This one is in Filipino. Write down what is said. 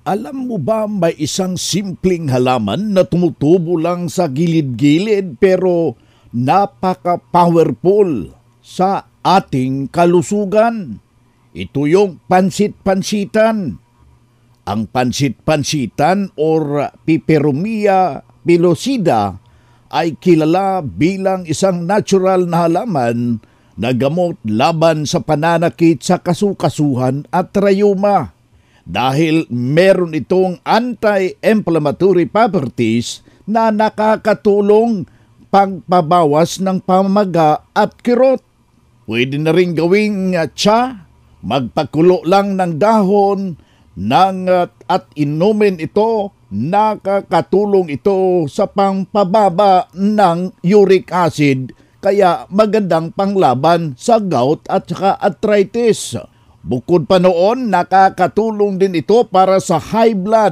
Alam mo ba may isang simpleng halaman na tumutubo lang sa gilid-gilid pero napaka-powerful sa ating kalusugan? Ito yung pansit-pansitan. Ang pansit-pansitan or Peperomia pilosida ay kilala bilang isang natural na halaman na gamot laban sa pananakit sa kasukasuhan at rayuma. Dahil meron itong anti-inflammatory properties na nakakatulong pagpabawas ng pamamaga at kirot. Pwede na rin gawing tsa, magpakulo lang ng dahon at inumin ito, nakakatulong ito sa pangpababa ng uric acid kaya magandang panglaban sa gout at saka arthritis. Bukod pa noon, nakakatulong din ito para sa high blood